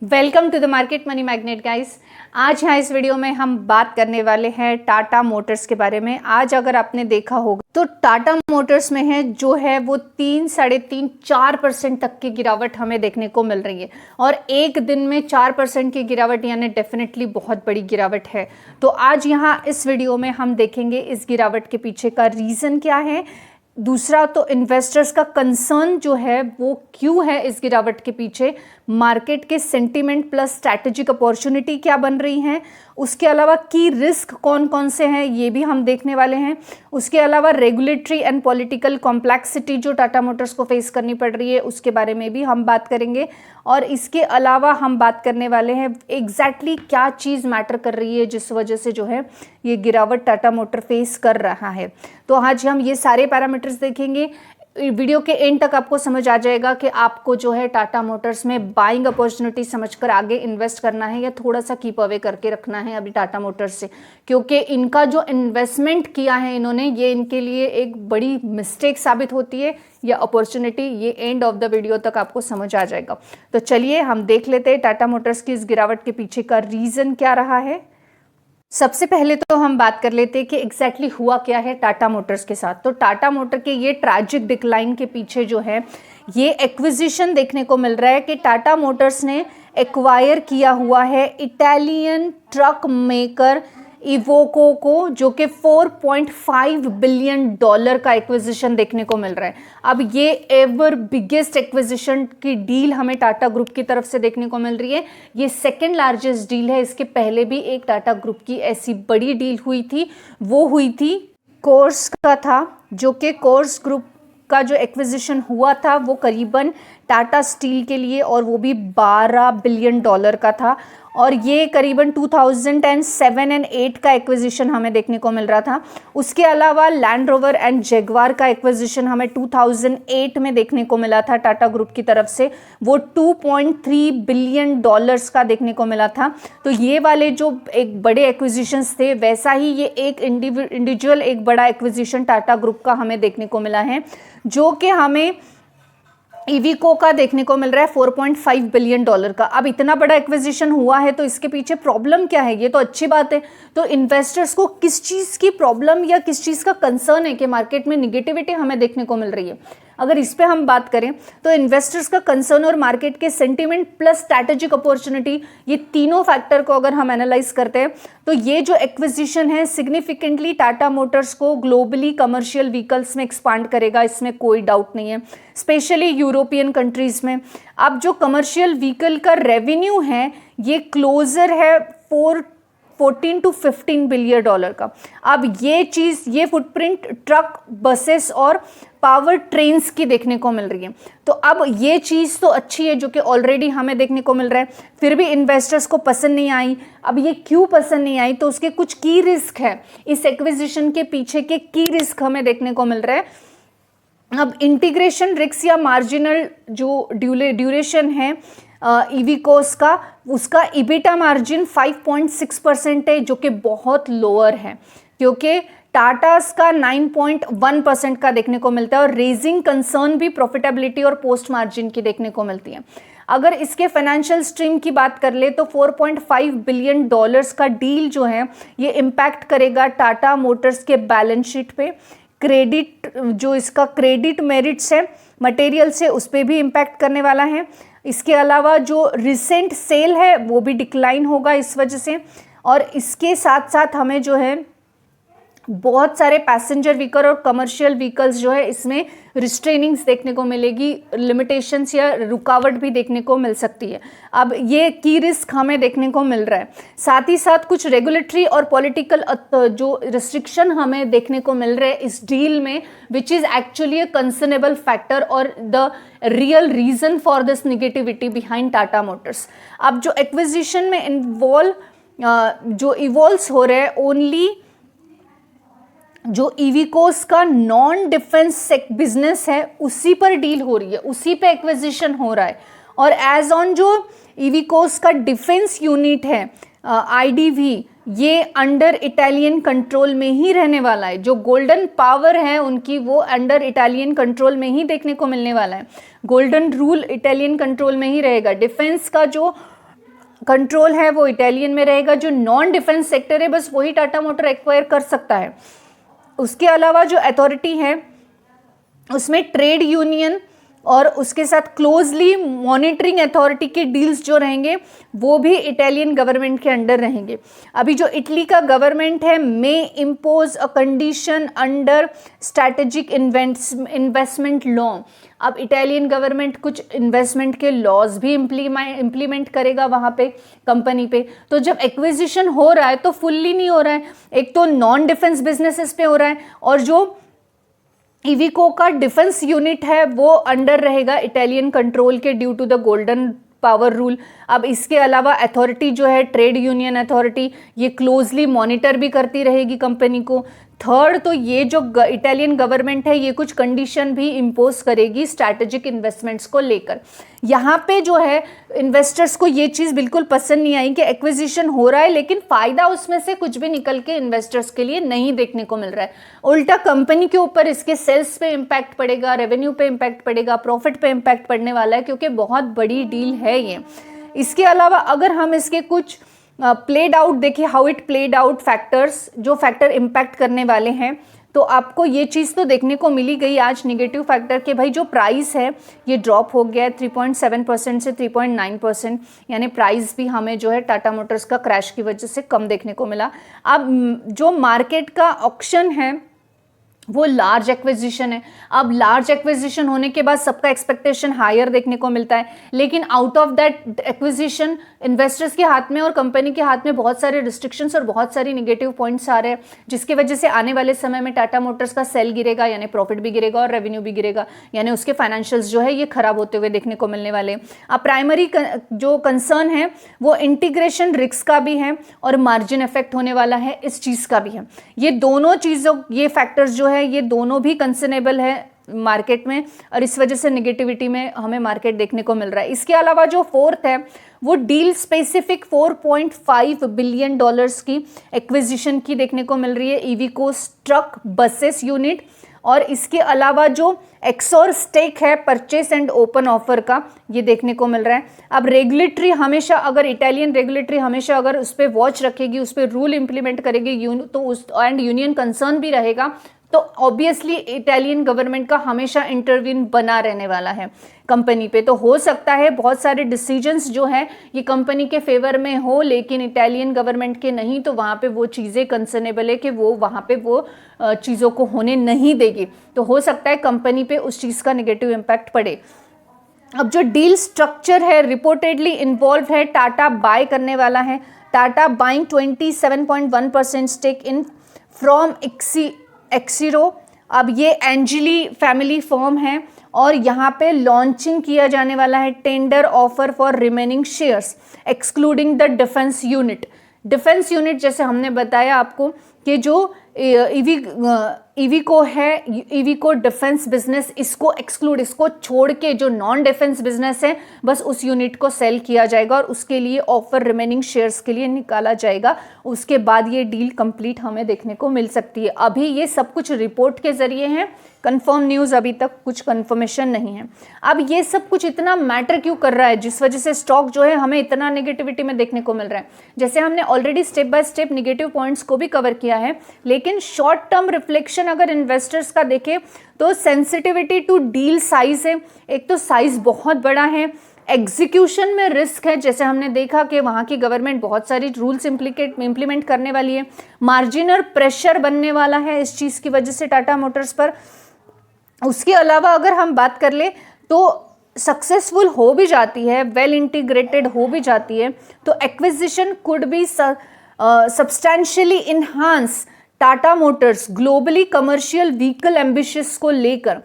Welcome to the Market Money Magnet guys. आज यहाँ इस वीडियो में हम बात करने वाले हैं टाटा मोटर्स के बारे में। आज अगर आपने देखा होगा तो टाटा मोटर्स में है जो है वो 3, 3.5, 4% तक की गिरावट हमें देखने को मिल रही है और एक दिन में 4% की गिरावट यानी डेफिनेटली बहुत बड़ी गिरावट है। तो आज यहाँ इस वीडियो में हम देखेंगे इस गिरावट के पीछे का रीज़न क्या है, दूसरा तो इन्वेस्टर्स का कंसर्न जो है वो क्यों है इस गिरावट के पीछे, मार्केट के सेंटीमेंट प्लस स्ट्रैटेजिक अपॉर्चुनिटी क्या बन रही हैं, उसके अलावा की रिस्क कौन कौन से हैं ये भी हम देखने वाले हैं। उसके अलावा रेगुलेटरी एंड पॉलिटिकल कॉम्प्लेक्सिटी जो टाटा मोटर्स को फेस करनी पड़ रही है उसके बारे में भी हम बात करेंगे और इसके अलावा हम बात करने वाले हैं एग्जैक्टली क्या चीज़ मैटर कर रही है जिस वजह से जो है ये गिरावट टाटा मोटर फेस कर रहा है। तो आज हम ये सारे पैरामीटर्स देखेंगे। वीडियो के एंड तक आपको समझ आ जाएगा कि आपको जो है टाटा मोटर्स में बाइंग अपॉर्चुनिटी समझकर आगे इन्वेस्ट करना है या थोड़ा सा कीप अवे करके रखना है अभी टाटा मोटर्स से, क्योंकि इनका जो इन्वेस्टमेंट किया है इन्होंने ये इनके लिए एक बड़ी मिस्टेक साबित होती है या अपॉर्चुनिटी, ये एंड ऑफ द वीडियो तक आपको समझ आ जाएगा। तो चलिए हम देख लेते हैं टाटा मोटर्स की इस गिरावट के पीछे का रीज़न क्या रहा है। सबसे पहले तो हम बात कर लेते हैं कि एग्जैक्टली हुआ क्या है टाटा मोटर्स के साथ। तो टाटा मोटर के ये ट्रैजिक डिक्लाइन के पीछे जो है ये एक्विजिशन देखने को मिल रहा है कि टाटा मोटर्स ने एक्वायर किया हुआ है इटालियन ट्रक मेकर इवोको को, जो कि $4.5 बिलियन का एक्विजिशन देखने को मिल रहा है। अब ये एवर बिगेस्ट एक्विजिशन की डील हमें टाटा ग्रुप की तरफ से देखने को मिल रही है। ये सेकंड लार्जेस्ट डील है। इसके पहले भी एक टाटा ग्रुप की ऐसी बड़ी डील हुई थी, वो हुई थी कोर्स का था, जो कि कोर्स ग्रुप का जो एक्विजिशन हुआ था वो करीबन टाटा स्टील के लिए और वो भी $12 बिलियन का था और ये करीबन 2007 एंड 8 का एक्विजिशन हमें देखने को मिल रहा था। उसके अलावा लैंड रोवर एंड जैगवार का एक्विजिशन हमें 2008 में देखने को मिला था टाटा ग्रुप की तरफ से, वो $2.3 बिलियन का देखने को मिला था। तो ये वाले जो एक बड़े एक्विजिशंस थे वैसा ही ये एक इंडिविजुअल एक बड़ा एक्विजिशन टाटा ग्रुप का हमें देखने को मिला है, जो कि हमें इविको का देखने को मिल रहा है $4.5 बिलियन का। अब इतना बड़ा एक्विजिशन हुआ है तो इसके पीछे प्रॉब्लम क्या है, ये तो अच्छी बात है। तो इन्वेस्टर्स को किस चीज़ की प्रॉब्लम या किस चीज़ का कंसर्न है कि मार्केट में निगेटिविटी हमें देखने को मिल रही है, अगर इस पे हम बात करें तो इन्वेस्टर्स का कंसर्न और मार्केट के सेंटीमेंट प्लस स्ट्रैटेजिक अपॉर्चुनिटी, ये तीनों फैक्टर को अगर हम एनालाइज करते हैं तो ये जो एक्विजिशन है सिग्निफिकेंटली टाटा मोटर्स को ग्लोबली कमर्शियल व्हीकल्स में एक्सपांड करेगा, इसमें कोई डाउट नहीं है, स्पेशली यूरोपियन कंट्रीज में। अब जो कमर्शियल व्हीकल का रेवेन्यू है ये क्लोजर है 14 to 15 बिलियन का। अब ये चीज़, ये फुटप्रिंट ट्रक, बसेस और पावर ट्रेन्स की देखने को मिल रही है। तो अब ये चीज़ तो अच्छी है जो कि ऑलरेडी हमें देखने को मिल रहा है, फिर भी इन्वेस्टर्स को पसंद नहीं आई। अब ये क्यों पसंद नहीं आई, तो उसके कुछ की रिस्क है, इस एक्विजिशन के पीछे के की रिस्क हमें देखने को मिल रहा है। अब इंटीग्रेशन रिस्क या मार्जिनल जो ड्यूरेशन है इविकोस का, उसका इबिटा मार्जिन 5.6% है, जो कि बहुत लोअर है, क्योंकि टाटास का 9.1% का देखने को मिलता है और रेजिंग कंसर्न भी प्रॉफिटेबिलिटी और पोस्ट मार्जिन की देखने को मिलती है। अगर इसके फाइनेंशियल स्ट्रीम की बात कर ले तो $4.5 बिलियन का डील जो है ये इम्पैक्ट करेगा टाटा मोटर्स के बैलेंस शीट पे, क्रेडिट जो इसका क्रेडिट मेरिट्स है मटेरियल से उस पर भी इम्पैक्ट करने वाला है। इसके अलावा जो रिसेंट सेल है वो भी डिक्लाइन होगा इस वजह से, और इसके साथ साथ हमें जो है बहुत सारे पैसेंजर व्हीकल और कमर्शियल व्हीकल्स जो है इसमें रिस्ट्रेनिंग्स देखने को मिलेगी, लिमिटेशंस या रुकावट भी देखने को मिल सकती है। अब ये की रिस्क हमें देखने को मिल रहा है। साथ ही साथ कुछ रेगुलेटरी और पॉलिटिकल जो रिस्ट्रिक्शन हमें देखने को मिल रहे हैं इस डील में, which is actually a concernable factor और the real reason for this negativity behind Tata Motors. अब जो एक्विजिशन में जो इवॉल्व हो रहे हैं ओनली जो इविकोस का नॉन डिफेंस बिजनेस है उसी पर डील हो रही है, उसी पे एक्विजिशन हो रहा है। और एज ऑन जो इविकोस का डिफेंस यूनिट है आईडीवी, ये अंडर इटालियन कंट्रोल में ही रहने वाला है। जो गोल्डन पावर है उनकी वो अंडर इटालियन कंट्रोल में ही देखने को मिलने वाला है। गोल्डन रूल इटालियन कंट्रोल में ही रहेगा। डिफेंस का जो कंट्रोल है वो इटालियन में रहेगा। जो नॉन डिफेंस सेक्टर है बस वही टाटा मोटर एक्वायर कर सकता है। उसके अलावा जो अथॉरिटी है उसमें ट्रेड यूनियन और उसके साथ क्लोजली मॉनिटरिंग अथॉरिटी के डील्स जो रहेंगे वो भी इटालियन गवर्नमेंट के अंडर रहेंगे। अभी जो इटली का गवर्नमेंट है may impose a condition under strategic investment law. अब इटालियन गवर्नमेंट कुछ इन्वेस्टमेंट के लॉज भी इम्प्लीमेंट करेगा वहाँ पे कंपनी पे। तो जब एक्विजिशन हो रहा है तो फुल्ली नहीं हो रहा है, एक तो नॉन डिफेंस बिजनेसेस पे हो रहा है और जो इविको का डिफेंस यूनिट है वो अंडर रहेगा इटालियन कंट्रोल के due to the golden power rule. अब इसके अलावा अथॉरिटी जो है ट्रेड यूनियन अथॉरिटी ये क्लोजली मॉनिटर भी करती रहेगी कंपनी को। थर्ड तो ये जो इटालियन गवर्नमेंट है ये कुछ कंडीशन भी इम्पोज करेगी स्ट्रैटेजिक इन्वेस्टमेंट्स को लेकर। यहाँ पे जो है इन्वेस्टर्स को ये चीज़ बिल्कुल पसंद नहीं आई कि एक्विजिशन हो रहा है लेकिन फ़ायदा उसमें से कुछ भी निकल के इन्वेस्टर्स के लिए नहीं देखने को मिल रहा है। उल्टा कंपनी के ऊपर इसके सेल्स पे इम्पैक्ट पड़ेगा, रेवेन्यू पे इम्पैक्ट पड़ेगा, प्रॉफिट पे इम्पैक्ट पड़ने वाला है क्योंकि बहुत बड़ी डील है ये। इसके अलावा अगर हम इसके कुछ प्लेड आउट देखिए, how it played out factors, जो फैक्टर इम्पैक्ट करने वाले हैं, तो आपको ये चीज़ तो देखने को मिली गई आज नेगेटिव फैक्टर के भाई जो प्राइस है ये ड्रॉप हो गया है 3.7% से 3.9%, यानी प्राइस भी हमें जो है टाटा मोटर्स का क्रैश की वजह से कम देखने को मिला। अब जो मार्केट का ऑक्शन है वो लार्ज एक्विजिशन है। अब लार्ज एक्विजिशन होने के बाद सबका एक्सपेक्टेशन हायर देखने को मिलता है, लेकिन out of that acquisition investors के हाथ में और कंपनी के हाथ में बहुत सारे रिस्ट्रिक्शंस और बहुत सारी नेगेटिव पॉइंट्स आ रहे हैं जिसकी वजह से आने वाले समय में टाटा मोटर्स का सेल गिरेगा, यानी प्रॉफिट भी गिरेगा और रेवेन्यू भी गिरेगा, यानी उसके फाइनेंशियल्स जो है ये खराब होते हुए देखने को मिलने वाले। अब प्राइमरी जो कंसर्न है वो इंटीग्रेशन रिस्क का भी है और मार्जिन इफेक्ट होने वाला है इस चीज़ का भी है। ये दोनों चीज़ों, ये फैक्टर्स जो है ये दोनों भी कंसर्नेबल है मार्केट में और इस वजह से नेगेटिविटी में हमें मार्केट देखने को मिल रहा है। इसके अलावा जो फोर्थ है वो डील स्पेसिफिक 4.5 बिलियन डॉलर्स की एक्विजिशन की देखने को मिल रही है इविको ट्रक बसेस यूनिट, और इसके अलावा जो एक्सोर स्टेक है परचेस एंड ओपन ऑफर का ये देखने को मिल रहा है। अब रेगुलेटरी हमेशा, अगर इटालियन रेगुलेटरी हमेशा अगर उस पर वॉच रखेगी, उस पर रूल इंप्लीमेंट करेगी तो उस एंड यूनियन कंसर्न भी रहेगा तो ऑब्वियसली इटालियन गवर्नमेंट का हमेशा इंटरव्यून बना रहने वाला है कंपनी पे। तो हो सकता है बहुत सारे डिसीजंस जो है ये कंपनी के फेवर में हो लेकिन इटालियन गवर्नमेंट के नहीं, तो वहाँ पे वो चीज़ें कंसर्नेबल है कि वो वहाँ पे वो चीज़ों को होने नहीं देगी, तो हो सकता है कंपनी पे उस चीज़ का नेगेटिव इम्पैक्ट पड़े। अब जो डील स्ट्रक्चर है रिपोर्टेडली इन्वॉल्व है, टाटा बाय करने वाला है, Tata buying 27.1% stake in from Exor. अब ये एंजली फैमिली फर्म है और यहाँ पे लॉन्चिंग किया जाने वाला है tender offer for remaining shares excluding the defence unit. Defence unit जैसे हमने बताया आपको कि जो इविको है, इविको डिफेंस बिजनेस, इसको एक्सक्लूड, इसको छोड़ के जो नॉन डिफेंस बिजनेस है बस उस यूनिट को सेल किया जाएगा और उसके लिए ऑफर रिमेनिंग शेयर्स के लिए निकाला जाएगा। उसके बाद ये डील कंप्लीट हमें देखने को मिल सकती है। अभी ये सब कुछ रिपोर्ट के जरिए है, कंफर्म न्यूज़ अभी तक कुछ कंफर्मेशन नहीं है। अब ये सब कुछ इतना मैटर क्यों कर रहा है जिस वजह से स्टॉक जो है हमें इतना नेगेटिविटी में देखने को मिल रहा है? जैसे हमने already step by step negative points को भी कवर किया है, लेकिन शॉर्ट टर्म रिफ्लेक्शन अगर इन्वेस्टर्स का देखें तो सेंसिटिविटी टू डील साइज है। एक तो साइज बहुत बड़ा है, एग्जीक्यूशन में रिस्क है, जैसे हमने देखा कि वहाँ की गवर्नमेंट बहुत सारी रूल्स इम्प्लीमेंट करने वाली है, मार्जिनल प्रेशर बनने वाला है इस चीज़ की वजह से टाटा मोटर्स पर। उसके अलावा अगर हम बात कर ले तो सक्सेसफुल हो भी जाती है, वेल इंटीग्रेटेड हो भी जाती है, तो acquisition could be substantially enhance Tata Motors globally commercial vehicle ambitions को लेकर।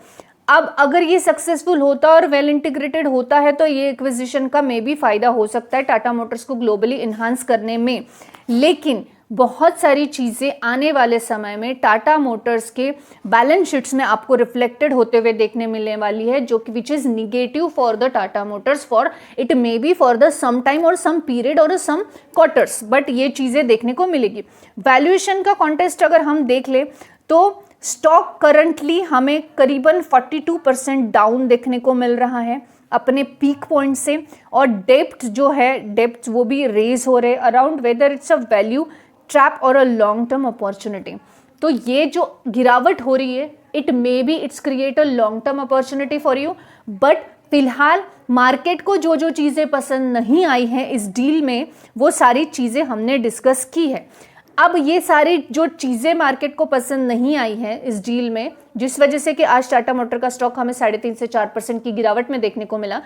अब अगर ये सक्सेसफुल होता और वेल इंटीग्रेटेड होता है तो ये एक्विजिशन का मे भी फ़ायदा हो सकता है टाटा मोटर्स को ग्लोबली इन्हांस करने में, लेकिन बहुत सारी चीज़ें आने वाले समय में टाटा मोटर्स के बैलेंस शीट्स में आपको रिफ्लेक्टेड होते हुए देखने मिलने वाली है, जो कि which is negative for the Tata Motors, for it may be for the some time और सम पीरियड और सम क्वार्टर्स, बट ये चीज़ें देखने को मिलेगी। वैल्यूएशन का कॉन्टेस्ट अगर हम देख ले तो स्टॉक करंटली हमें करीबन 42% डाउन देखने को मिल रहा है अपने पीक पॉइंट से, और डेप्थ जो है, डेप्थ वो भी रेज हो रहे around whether it's a value trap और अ लॉन्ग टर्म अपॉर्चुनिटी। तो ये जो गिरावट हो रही है, it may B it's create a long term opportunity for you, but फिलहाल मार्केट को जो जो चीज़ें पसंद नहीं आई हैं इस डील में, वो सारी चीज़ें हमने डिस्कस की है। अब ये सारी जो चीज़ें मार्केट को पसंद नहीं आई हैं इस डील में, जिस वजह से कि आज टाटा मोटर का स्टॉक हमें 3.5 से 4% की गिरावट में देखने को मिला,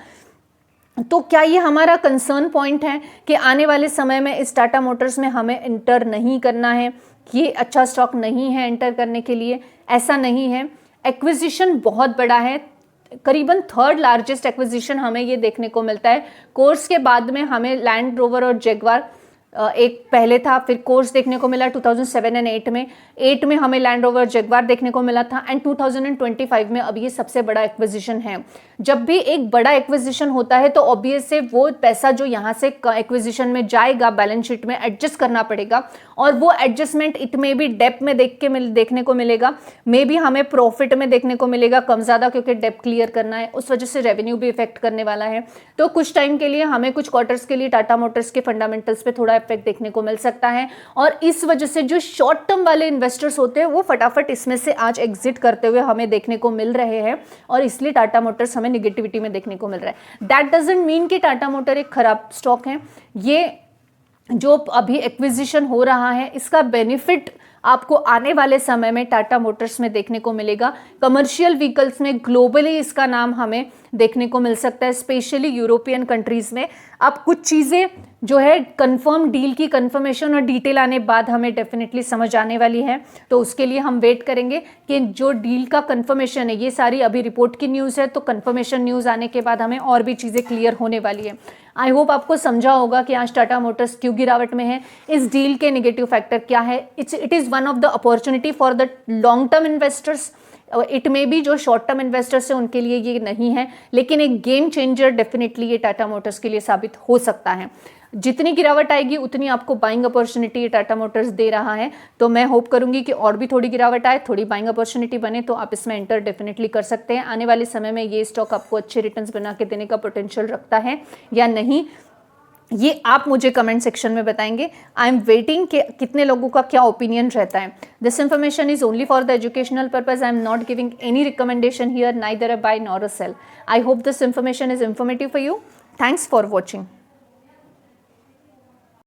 तो क्या ये हमारा कंसर्न पॉइंट है कि आने वाले समय में इस टाटा मोटर्स में हमें इंटर नहीं करना है, ये अच्छा स्टॉक नहीं है एंटर करने के लिए? ऐसा नहीं है। एक्विजिशन बहुत बड़ा है, करीबन थर्ड लार्जेस्ट एक्विजिशन हमें ये देखने को मिलता है। कोर्स के बाद में हमें लैंड रोवर और जैगवार एक पहले था, फिर कोर्स देखने को मिला 2007 एंड 8 में, 8 में हमें लैंड रोवर जैगवार देखने को मिला था, एंड 2025 में अब ये सबसे बड़ा एक्विजिशन है। जब भी एक बड़ा एक्विजिशन होता है तो ऑब्वियस से वो पैसा जो यहाँ से एक्विजिशन में जाएगा बैलेंस शीट में एडजस्ट करना पड़ेगा, और वो एडजस्टमेंट इट में भी डेप में देखने को मिलेगा, मे भी हमें प्रॉफिट में देखने को मिलेगा कम ज़्यादा, क्योंकि डेप क्लियर करना है, उस वजह से रेवेन्यू भी इफेक्ट करने वाला है। तो कुछ टाइम के लिए हमें, कुछ क्वार्टर्स के लिए टाटा मोटर्स के फंडामेंटल्स पे थोड़ा इफेक्ट देखने को मिल सकता है, और इस वजह से जो शॉर्ट टर्म वाले इन्वेस्टर्स होते हैं वो फटाफट इसमें से आज एग्जिट करते हुए हमें देखने को मिल रहे हैं, और इसलिए टाटा मोटर्स हमें निगेटिविटी में देखने को मिल रहा है। दैट डजंट मीन कि टाटा मोटर एक खराब स्टॉक है। ये जो अभी एक्विजिशन हो रहा है इसका बेनिफिट आपको आने वाले समय में टाटा मोटर्स में देखने को मिलेगा। कमर्शियल व्हीकल्स में ग्लोबली इसका नाम हमें देखने को मिल सकता है, स्पेशली यूरोपियन कंट्रीज में। अब कुछ चीज़ें जो है कंफर्म डील की कंफर्मेशन और डिटेल आने बाद हमें डेफिनेटली समझ आने वाली है, तो उसके लिए हम वेट करेंगे कि जो डील का कंफर्मेशन है, ये सारी अभी रिपोर्ट की न्यूज़ है, तो कंफर्मेशन न्यूज़ आने के बाद हमें और भी चीज़ें क्लियर होने वाली है। आई होप आपको समझा होगा कि आज टाटा मोटर्स क्यों गिरावट में है, इस डील के नेगेटिव फैक्टर क्या है। It is one of the opportunity for the long term investors, it may B जो शॉर्ट टर्म इन्वेस्टर्स हैं उनके लिए ये नहीं है, लेकिन एक गेम चेंजर डेफिनेटली ये टाटा मोटर्स के लिए साबित हो सकता है। जितनी गिरावट आएगी उतनी आपको बाइंग अपॉर्चुनिटी टाटा मोटर्स दे रहा है, तो मैं होप करूंगी कि और भी थोड़ी गिरावट आए, थोड़ी बाइंग अपॉर्चुनिटी बने, तो आप इसमें एंटर डेफिनेटली कर सकते हैं। आने वाले समय में ये स्टॉक आपको अच्छे रिटर्न्स बना के देने का पोटेंशियल रखता है या नहीं, ये आप मुझे कमेंट सेक्शन में बताएंगे। आई एम वेटिंग कि कितने लोगों का क्या ओपिनियन रहता है। This information is only for the educational purpose. I am not giving any recommendation here, neither a buy nor a sell. I hope this information is informative for you. Thanks for watching.